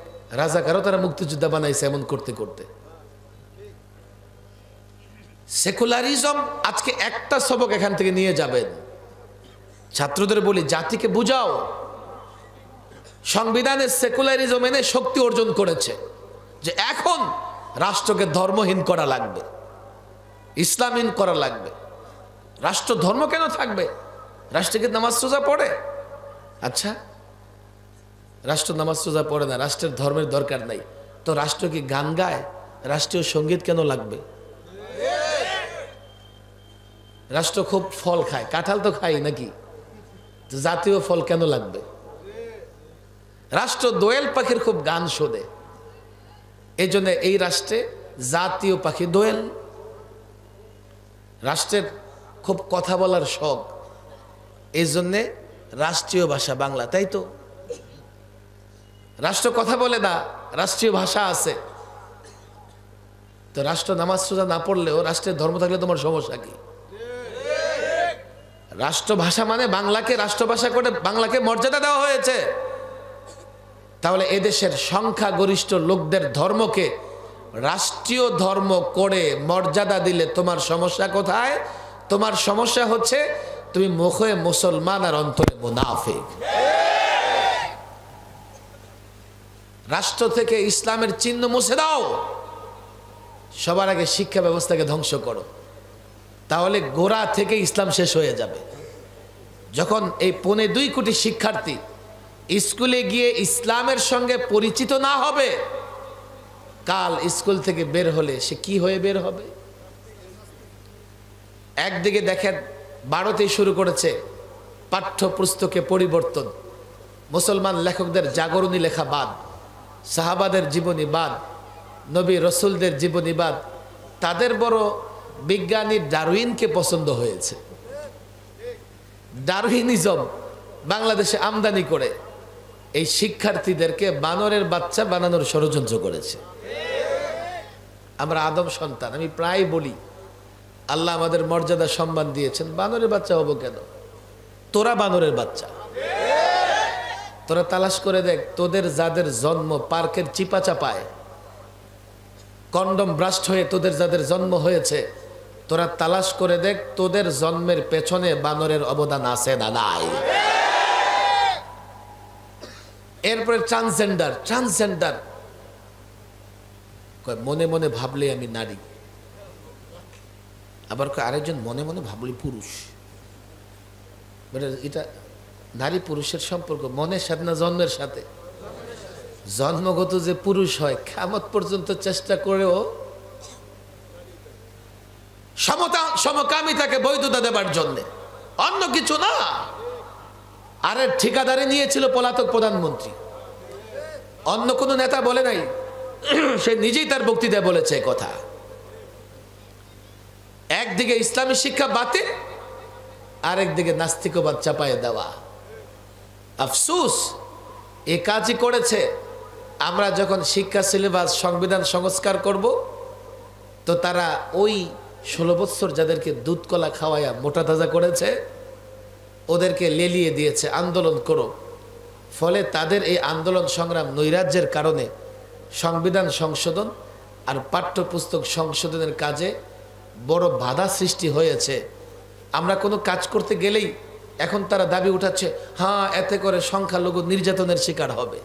A: রাজাকারও তারা মুক্তিযোদ্ধা বানাইছে এমন করতে করতে। সেকুলারিজম আজকে একটা সবক এখান থেকে নিয়ে যাবেন, ছাত্রদের বলি জাতিকে বুঝাও, সংবিধানের সেকুলারিজম এনে শক্তি অর্জন করেছে যে এখন রাষ্ট্রকে ধর্মহীন করা লাগবে, ইসলামহীন করা লাগবে। রাষ্ট্র ধর্ম কেন থাকবে? রাষ্ট্রকে নামাজ রোজা পড়ে? আচ্ছা, রাষ্ট্র নামাজ রোজা পড়ে না, রাষ্ট্রের ধর্মের দরকার নাই, তো রাষ্ট্র কি গান গায়? রাষ্ট্রীয় সঙ্গীত কেন লাগবে? রাষ্ট্র খুব ফল খায়, কাঁঠাল তো খাই নাকি, জাতীয় ফল কেন লাগবে? রাষ্ট্র দোয়েল পাখির খুব গান শোনে, এই জন্য এই রাষ্ট্রে জাতীয় পাখি দোয়েল। রাষ্ট্রের খুব কথা বলার শখ, এই জন্যে রাষ্ট্রীয় ভাষা বাংলা, তাই তো? রাষ্ট্র কথা বলে না, রাষ্ট্রীয় ভাষা আছে। তো রাষ্ট্র নামাজ রোজা না পড়লেও রাষ্ট্রের ধর্ম থাকলে তোমার সমস্যা কি? রাষ্ট্রভাষা মানে বাংলাকে রাষ্ট্রভাষা করে বাংলাকে মর্যাদা দেওয়া হয়েছে। তাহলে এদেশের সংখ্যাগরিষ্ঠ লোকদের ধর্মকে রাষ্ট্রীয় ধর্ম করে মর্যাদা দিলে তোমার সমস্যা কোথায়? তোমার সমস্যা হচ্ছে তুমি মুখে মুসলমান আর অন্তরে মুনাফিক। রাষ্ট্র থেকে ইসলামের চিহ্ন মুছে দাও, সবার আগে শিক্ষা ব্যবস্থাকে ধ্বংস করো, তাহলে গোড়া থেকে ইসলাম শেষ হয়ে যাবে। যখন এই 2.25 কোটি শিক্ষার্থী স্কুলে গিয়ে ইসলামের সঙ্গে পরিচিত না হবে, কাল স্কুল থেকে বের হলে সে কি হয়ে বের হবে? একদিকে দেখেন ভারতে শুরু করেছে পাঠ্যপুস্তকে পরিবর্তন, মুসলমান লেখকদের জাগরণী লেখা বাদ, সাহাবাদের জীবনী বাদ, নবী রসুলদের জীবনী বাদ। তাদের বড় বিজ্ঞানী ডারউইনকে পছন্দ হয়েছে, ডারউইনিজম বাংলাদেশে আমদানি করে এই শিক্ষার্থীদেরকে বানরের বাচ্চা বানানোর ষড়যন্ত্র করেছে। আমরা আদম সন্তান, আমি প্রায় বলি আল্লাহ আমাদের মর্যাদা সম্মান দিয়েছেন, বানরের বাচ্চা হবো কেন? তোরা বানরের বাচ্চা। তোরা তালাশ করে দেখ, তোদের যাদের জন্ম পার্কের চিপা চাপায়, কন্ডম ব্রাস্ট হয়ে তোদের যাদের জন্ম হয়েছে, তোরা তালাশ করে দেখ তোদের জন্মের পেছনে বানরের অবদান আছে না নাই? এরপরে ট্রান্সজেন্ডার, ট্রান্সজেন্ডার মনে মনে ভাবলে আমি নারী, আবার আরেকজন মনে মনে ভাবলে পুরুষ। এটা নারী পুরুষের সম্পর্ক মনের সাথে না জন্মের সাথে? জন্মগত যে পুরুষ হয়, কিয়ামত পর্যন্ত চেষ্টা করেও সমকামিতাকে বৈধতা দেবার জন্য, অন্য কিছু না। আরে ঠিকাদারি নিয়েছিল পলাতক প্রধানমন্ত্রী, অন্য কোনো নেতা বলে নাই, সে নিজেই তার বক্তৃতায় বলেছে কথা। একদিকে ইসলামী শিক্ষা বাতিল, আরেকদিকে নাস্তিকবাদ চাপায়ে দেওয়া। আফসোস এ কাজই করেছে। আমরা যখন শিক্ষা সিলেবাস সংবিধান সংস্কার করব, তো তারা ওই 16 বছর যাদেরকে দুধ কলা খাওয়াইয়া মোটা তাজা করেছে, ওদেরকে লেলিয়ে দিয়েছে আন্দোলন করো। ফলে তাদের এই আন্দোলন সংগ্রাম নৈরাজ্যের কারণে সংবিধান সংশোধন আর পাঠ্যপুস্তক সংশোধনের কাজে বড় বাধা সৃষ্টি হয়েছে। আমরা কোনো কাজ করতে গেলেই এখন তারা দাবি উঠাচ্ছে, হ্যাঁ এতে করে সংখ্যালঘু নির্যাতনের শিকার হবে।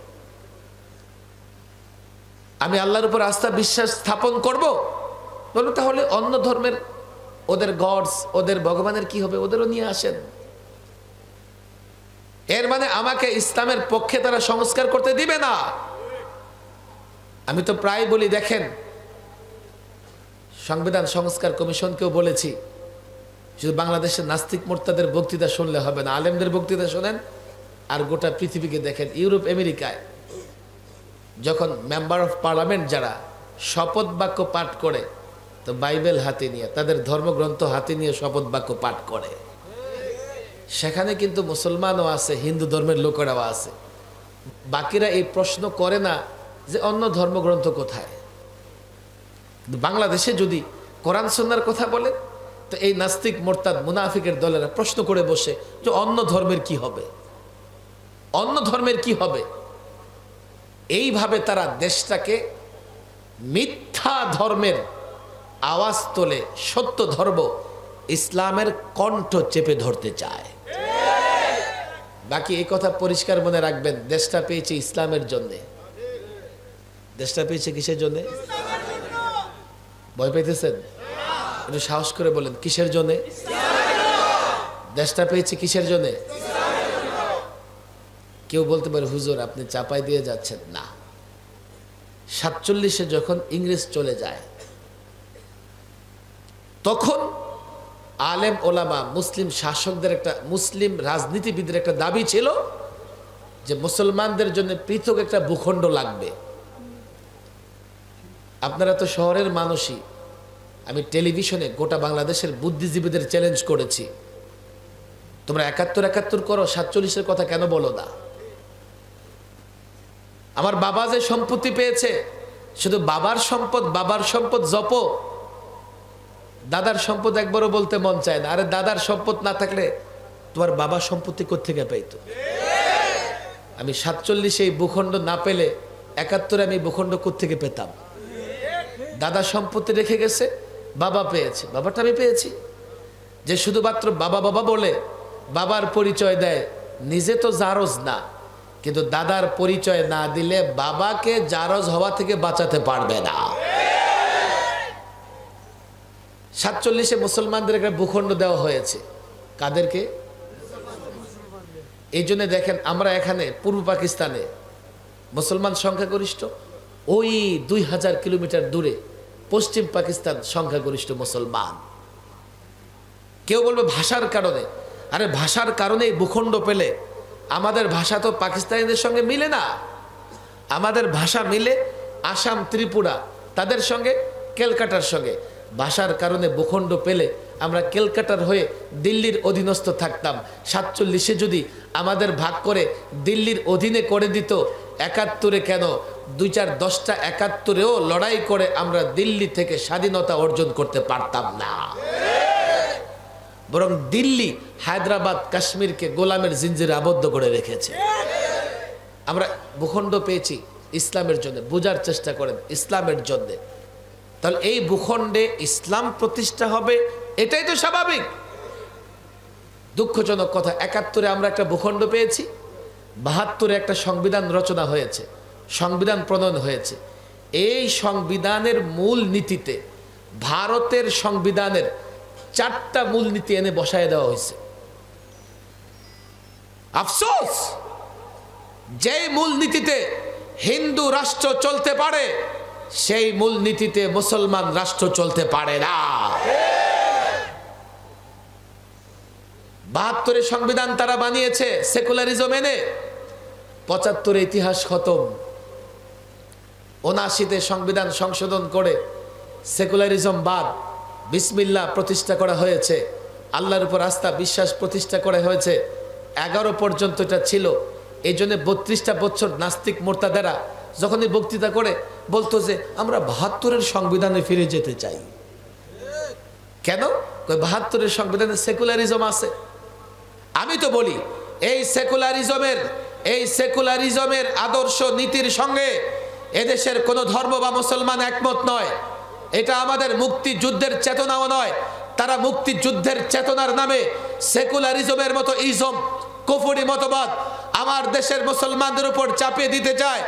A: আমি আল্লাহর উপর আস্থা বিশ্বাস স্থাপন করব, বলো তাহলে অন্য ধর্মের ওদের গডস, ওদের ভগবানের কি হবে? ওদেরও নিয়ে আসেন। এর মানে আমাকে ইসলামের পক্ষে তারা সংস্কার করতে দিবে না। আমি তো প্রায় বলি, দেখেন সংবিধান সংস্কার কমিশনকেও বলেছি, শুধু বাংলাদেশের নাস্তিক মোর্তাদের বক্তৃতা শুনলে হবে না, আলেমদের বক্তৃতা শোনেন, আর গোটা পৃথিবীকে দেখেন, ইউরোপ আমেরিকায় যখন মেম্বার অফ পার্লামেন্ট যারা শপথ বাক্য পাঠ করে, তো বাইবেল হাতে নিয়ে, তাদের ধর্মগ্রন্থ হাতে নিয়ে শপথ বাক্য পাঠ করে। সেখানে কিন্তু মুসলমানও আছে, হিন্দু ধর্মের লোকেরাও আছে। বাকিরা এই প্রশ্ন করে না যে অন্য ধর্মগ্রন্থ কোথায়। বাংলাদেশে যদি কোরআন সুন্নাহর কথা বলে, তো এই নাস্তিক মোরতাদ মুনাফিকের দলেরা প্রশ্ন করে বসে যে অন্য ধর্মের কি হবে, অন্য ধর্মের কি হবে। এইভাবে তারা দেশটাকে মিথ্যা ধর্মের আওয়াজ তোলে, সত্য ধর্ম ইসলামের কণ্ঠ চেপে ধরতে চায়। বাকি এই কথা পরিষ্কার মনে রাখবেন, দেশটা পেয়েছে ইসলামের জন্যে। দেশটা পেয়েছে কিসের জন্যে? ভয় পাইতেছেন? একটু সাহস করে বলেন, কিসের জন্যে দেশটা পেয়েছে? কিসের জন্যে? কেউ বলতে পারে হুজুর আপনি চাপাই দিয়ে যাচ্ছেন। না, 47-এ যখন ইংরেজ চলে যায়, তখন আলেম ওলামা মুসলিম শাসকদের একটা, মুসলিম রাজনীতিবিদদের একটা দাবি ছিল যে মুসলমানদের জন্য পৃথক একটা ভূখণ্ড লাগবে। আপনারা তো শহরের মানুষই, আমি টেলিভিশনে গোটা বাংলাদেশের বুদ্ধিজীবীদের চ্যালেঞ্জ করেছি, তোমরা 71 করো, 47-এর কথা কেন বলো না? আমার বাবা যে সম্পত্তি পেয়েছে, শুধু বাবার সম্পদ জপো, দাদার সম্পদ একবারও বলতে মন চায় না। আরে দাদার সম্পদ না থাকলে তোমার বাবার সম্পত্তি কোত্থেকে পাইতো? আমি 47-এ এই ভূখণ্ড না পেলে 71-এ আমি ভূখণ্ড কোত্থেকে পেতাম? দাদা সম্পত্তি রেখে গেছে, বাবা পেয়েছে, বাবাটা আমি পেয়েছি। যে শুধুমাত্র বাবা বাবা বলে বাবার পরিচয় দেয়, নিজে তো জারজ না, কিন্তু দাদার পরিচয় না দিলে বাবাকে জারজ হওয়া থেকে বাঁচাতে পারবে না। 47-এ মুসলমানদের একটা ভূখণ্ড দেওয়া হয়েছে। কাদেরকে? এই জন্য দেখেন আমরা এখানে পূর্ব পাকিস্তানে মুসলমান সংখ্যাগরিষ্ঠ, ওই 2000 কিলোমিটার দূরে পশ্চিম পাকিস্তান সংখ্যাগরিষ্ঠ মুসলমান। কেউ বলবে ভাষার কারণে। আরে ভাষার কারণেই ভূখণ্ড পেলে আমাদের ভাষা তো পাকিস্তানিদের সঙ্গে মিলে না। আমাদের ভাষা মিলে আসাম, ত্রিপুরা, তাদের সঙ্গে, ক্যালকাটার সঙ্গে। ভাষার কারণে ভূখণ্ড পেলে আমরা ক্যালকাটার হয়ে দিল্লির অধীনস্থ থাকতাম। 47-এ যদি আমাদের ভাগ করে দিল্লির অধীনে করে দিত, 71-এ কেন, 2-4-10টা 71-এও লড়াই করে আমরা দিল্লি থেকে স্বাধীনতা অর্জন করতে পারতাম না। বরং দিল্লি হায়দ্রাবাদ কাশ্মীরকে গোলামের জিঞ্জিরে আবদ্ধ করে রেখেছে। আমরা ভূখণ্ড পেয়েছি ইসলামের জন্য। বোঝার চেষ্টা করেন, ইসলামের জন্য। তাহলে এই ভূখণ্ডে ইসলাম প্রতিষ্ঠা হবে, এটাই তো স্বাভাবিক। দুঃখজনক কথা, 71-এ আমরা একটা ভূখণ্ড পেয়েছি, 72-এ একটা সংবিধান রচনা হয়েছে, সংবিধান প্রণয়ন হয়েছে। এই সংবিধানের মূল নীতিতে ভারতের সংবিধানের 4টা মূলনীতি এনে বসায় দেওয়া হয়েছে। আফসোস, যেই মূলনীতিতে হিন্দু রাষ্ট্র চলতে পারে, সেই মূলনীতিতে মুসলমান রাষ্ট্র চলতে পারে না। 72-এ সংবিধান তারা বানিয়েছে সেকুলারিজম এনে, 75-এ ইতিহাস খতম, 79-তে সংবিধান সংশোধন করে সেকুলারিজম বাদ, বিসমিল্লাহ প্রতিষ্ঠা করা হয়েছে, আল্লাহর উপর আস্থা বিশ্বাস প্রতিষ্ঠা করা হয়েছে। 11 পর্যন্ত এটা ছিল। এই জন্য 32টা বছর নাস্তিক মোরতাদেরা যখনই বক্তৃতা করে বলতো যে আমরা 72-এর সংবিধানে ফিরে যেতে চাই। কেন? 72-এর সংবিধানে সেকুলারিজম আছে। আমি তো বলি এই সেকুলারিজমের আদর্শ নীতির সঙ্গে এদেশের কোনো ধর্ম বা মুসলমান একমত নয়। এটা আমাদের মুক্তিযুদ্ধের চেতনাও নয়। তারা মুক্তিযুদ্ধের চেতনার নামে সেকুলারিজমের মতো ইজম, কুফরি মতবাদ আমার দেশের মুসলমানদের উপর চাপিয়ে দিতে চায়।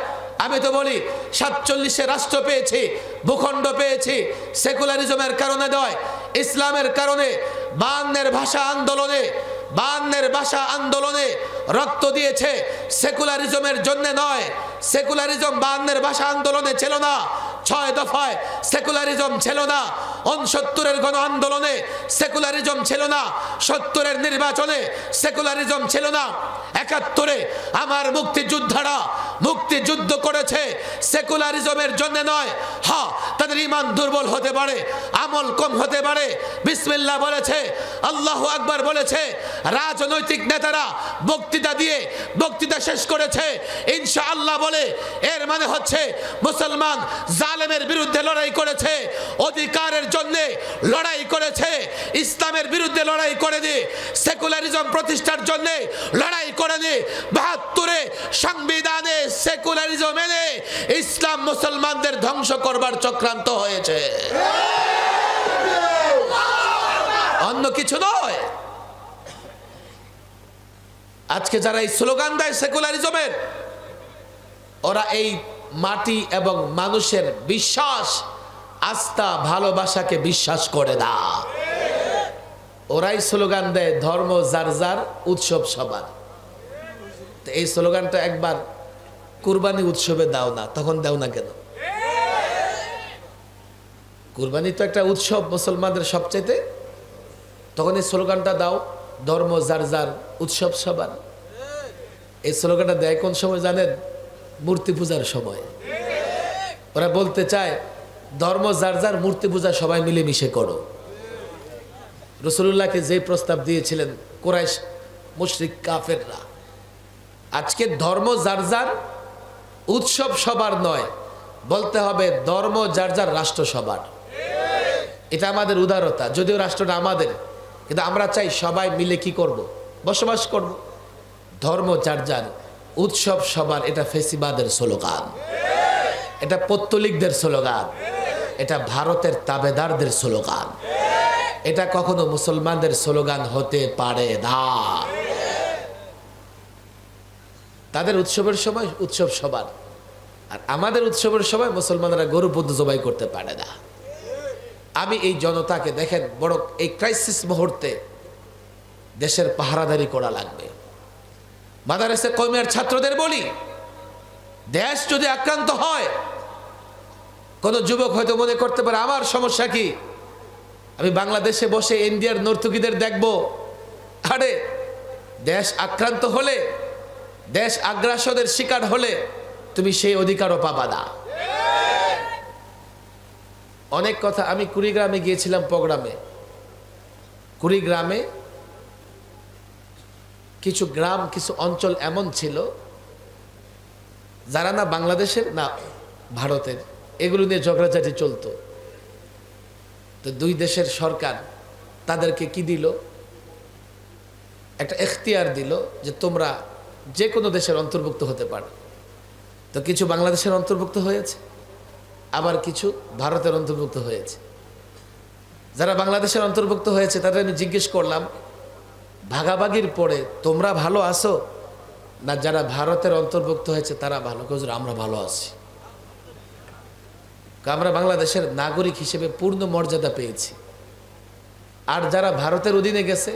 A: আমি তো বলি 47-এ রাষ্ট্র পেয়েছি, ভূখণ্ড পেয়েছি, সেকুলারিজমের কারণে নয়, ইসলামের কারণে। 52-এর ভাষা আন্দোলনে রক্ত দিয়েছে, সেকুলারিজমের জন্য নয়। সেকুলারিজম 52-এর ভাষা আন্দোলনে ছিল না, 6 দফায় সেকুলারিজম ছিল না। 69-এর গণ আন্দোলনে সেকুলারিজম ছিল না, 70-এর নির্বাচনে সেকুলারিজম ছিল না, 71-এ আমার মুক্তিযোদ্ধারা মুক্তিযুদ্ধ করেছে সেকুলারিজমের জন্য নয়। হ্যাঁ, তাদের ঈমান দুর্বল হতে পারে, আমল কম হতে পারে, বিসমিল্লাহ বলেছে, আল্লাহু আকবার বলেছে, রাজনৈতিক নেতারা বক্তৃতা দিয়ে বক্তৃতা শেষ করেছে ইনশাআল্লাহ বলে, এর মানে হচ্ছে মুসলমান জালেমের বিরুদ্ধে লড়াই করেছে, অধিকারের জন্য লড়াই করেছে, ইসলামের বিরুদ্ধে লড়াই করেনি, সেকুলারিজম প্রতিষ্ঠার জন্য লড়াই করেনি। 72-এ সংবিধানে সেকুলারিজম এনে ইসলাম মুসলমানদের ধ্বংস করবার চক্রান্ত হয়েছে, অন্য কিছু নয়। আজকে যারা এই স্লোগান দেয় সেকুলারিজমের, ওরা এই মাটি এবং মানুষের বিশ্বাস, আস্থা, ভালোবাসাকে বিশ্বাস করে না। ওরাই স্লোগান দেয় ধর্ম যার যার, উৎসব সবার। তো এই স্লোগানটা একবার কুরবানি উৎসবে দাও না, তখন দাও না কেন? কুরবানি তো একটা উৎসব মুসলমানদের সবচেয়ে, তখন এই স্লোগানটা দাও ধর্ম যার যার, উৎসব সবার। এই স্লোগানটা দেয় কোন সময় জানেন? মূর্তি পূজার সময়। ওরা বলতে চায় ধর্ম যার যার, মূর্তি পূজা সবাই মিলেমিশে করো। রাসূলুল্লাহকে যে প্রস্তাব দিয়েছিলেন কুরাইশ মুশরিক কাফেররা, আজকে ধর্ম যার যার, উৎসব সবার নয়, বলতে হবে ধর্ম যার যার, রাষ্ট্র সবার। এটা আমাদের উদারতা, যদিও রাষ্ট্রটা আমাদের, কিন্তু আমরা চাই সবাই মিলে কি করব? বসবাস করব। ধর্ম যার যার, উৎসব সবার, এটা ফেসিবাদের স্লোগান, এটা পত্তলিকদের স্লোগান, এটা ভারতের তাবেদারদের স্লোগান, এটা কখনো মুসলমানদের স্লোগান হতে পারে না। তাদের উৎসবের সময় উৎসব সবার, আর আমাদের উৎসবের সময় মুসলমানরা গরু পদ্ম জবাই করতে পারে না। আমি এই জনতাকে দেখেন, বড় এই ক্রাইসিস মুহূর্তে দেশের পাহারাদারি করা লাগবে। মাদারেসে কওমিয়ার ছাত্রদের বলি, দেশ যদি আক্রান্ত হয়, কোন যুবক হয়তো মনে করতে পারে আমার সমস্যা কি, আমি বাংলাদেশে বসে ইন্ডিয়ার নর্তকীদের দেখব। আরে দেশ আক্রান্ত হলে, দেশ আগ্রাসনের শিকার হলে তুমি সেই অধিকারও পাবা না। অনেক কথা, আমি কুড়িগ্রামে গিয়েছিলাম প্রোগ্রামে। কুড়িগ্রামে কিছু গ্রাম, কিছু অঞ্চল এমন ছিল যারা না বাংলাদেশের না ভারতের, এগুলো নিয়ে ঝগড়াঝাটি চলতো। তো দুই দেশের সরকার তাদেরকে কি দিল? একটা এখতিয়ার দিল যে তোমরা যে কোনো দেশের অন্তর্ভুক্ত হতে পারো। তো কিছু বাংলাদেশের অন্তর্ভুক্ত হয়েছে, আবার কিছু ভারতের অন্তর্ভুক্ত হয়েছে। যারা বাংলাদেশের অন্তর্ভুক্ত হয়েছে তাদের আমি জিজ্ঞেস করলাম, ভাগাভাগির পরে তোমরা ভালো আছো না যারা ভারতের অন্তর্ভুক্ত হয়েছে তারা ভালো? হুজুর আমরা ভালো আছি, আমরা বাংলাদেশের নাগরিক হিসেবে পূর্ণ মর্যাদা পেয়েছি। আর যারা ভারতের অধীনে গেছে,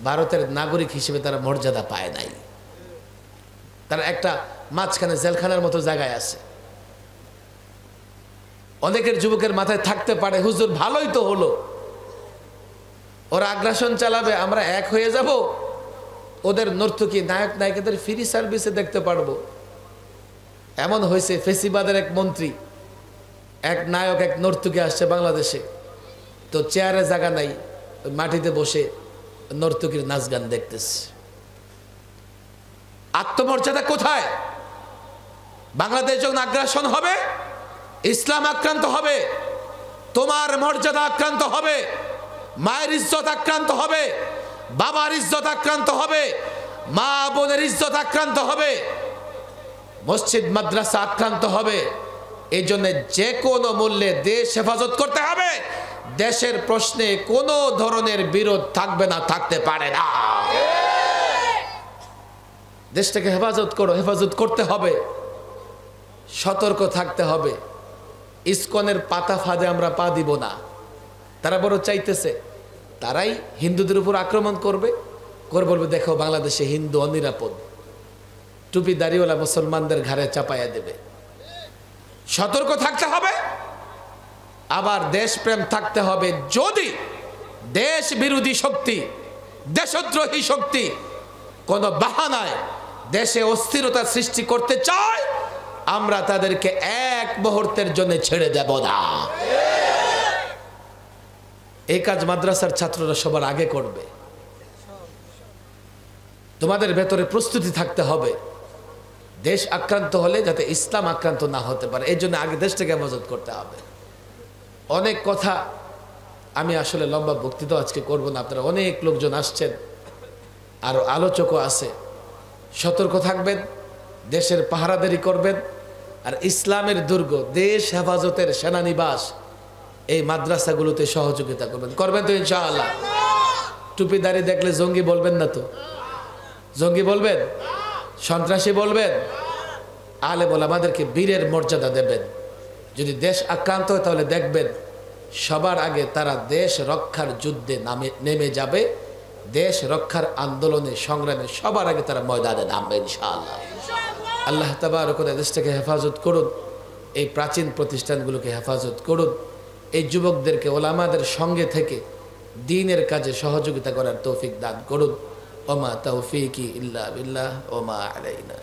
A: ভারতের নাগরিক হিসেবে তারা মর্যাদা পায় নাই, তারা একটা মাঝখানে জেলখানার মতো জায়গায় আছে। অনেকের যুবকের মাথায় থাকতে পারে হুজুর ভালোই তো হলো, ওরা আগ্রাসন চালাবে, আমরা এক হয়ে যাব, ওদের নর্তকী নায়ক নায়িকাদের ফ্রি সার্ভিসে দেখতে পারবো। এমন হয়েছে, ফেসিবাদের এক মন্ত্রী, এক নায়ক, এক নর্তকী আসছে বাংলাদেশে, তো চেয়ারে জায়গা নাই, মাটিতে বসে নর্তকীর নাচ গান দেখতেছে। আত্মমর্যাদা কোথায়? বাংলাদেশ যখন আগ্রাসন হবে, ইসলাম আক্রান্ত হবে, তোমার মর্যাদা আক্রান্ত হবে, মায়ের ইজ্জত আক্রান্ত হবে, বাবার ইজ্জত আক্রান্ত হবে, মা বোনের ইজ্জত আক্রান্ত হবে, মসজিদ মাদ্রাসা আক্রান্ত হবে। এই জন্য যে কোনো মূল্যে দেশ হেফাজত করতে হবে। দেশের প্রশ্নে কোনো ধরনের বিরোধ থাকবে না, থাকতে পারে না। দেশটাকে হেফাজত করো, হেফাজত করতে হবে, সতর্ক থাকতে হবে। ইসকনের পাতা ফাঁদে আমরা পা দিব না। তারা বড় চাইতেছে তারাই হিন্দুদের উপর আক্রমণ করবে, করে বলবে দেখো বাংলাদেশে হিন্দু অনিরাপদ, টুপি দাড়িওয়ালা মুসলমানদের ঘাড়ে চাপাইয়া দেবে। সতর্ক থাকতে হবে। আবার দেশপ্রেম থাকতে হবে। যদি দেশ বিরোধী শক্তি, দেশদ্রোহী শক্তি কোনো বাহানায় দেশে অস্থিরতা সৃষ্টি করতে চায়, আমরা তাদেরকে এক মুহূর্তের জন্য ছেড়ে দেব না। এই কাজ মাদ্রাসার ছাত্ররা সবার আগে করবে। তোমাদের ভেতরে প্রস্তুতি থাকতে হবে, দেশ আক্রান্ত হলে যাতে ইসলাম আক্রান্ত না হতে পারে, এই জন্য আগে দেশটাকে হেফাজত করতে হবে। অনেক কথা আমি আসলে লম্বা বক্তৃতা আজকে করব না, আপনারা অনেক লোকজন আসছেন, আরো আলোচকও আছে। সতর্ক থাকবেন, দেশের পাহারাদারি করবেন, আর ইসলামের দুর্গ, দেশ হেফাজতের সেনানিবাস এই মাদ্রাসাগুলোতে সহযোগিতা করবেন। করবেন তো ইনশাআল্লাহ? টুপিদারি দেখলে জঙ্গি বলবেন না তো? জঙ্গি বলবেন? সন্ত্রাসী বলবেন? আলেম ওলামাদেরকে বীরের মর্যাদা দেবেন। যদি দেশ আক্রান্ত হয় তাহলে দেখবেন সবার আগে তারা দেশ রক্ষার যুদ্ধে নেমে যাবে, দেশ রক্ষার আন্দোলনে সংগ্রামে সবার আগে তারা ময়দানে নামবে ইনশাআল্লাহ। আল্লাহ তাবারক ওয়া তাআলা দেশটাকে হেফাজত করুন, এই প্রাচীন প্রতিষ্ঠানগুলোকে হেফাজত করুন, এই যুবকদেরকে ওলামাদের সঙ্গে থেকে দ্বীনের কাজে সহযোগিতা করার তৌফিক দান করুন। ওমা তাওফীকি ইল্লা বিল্লাহ ওমা আলাইনা।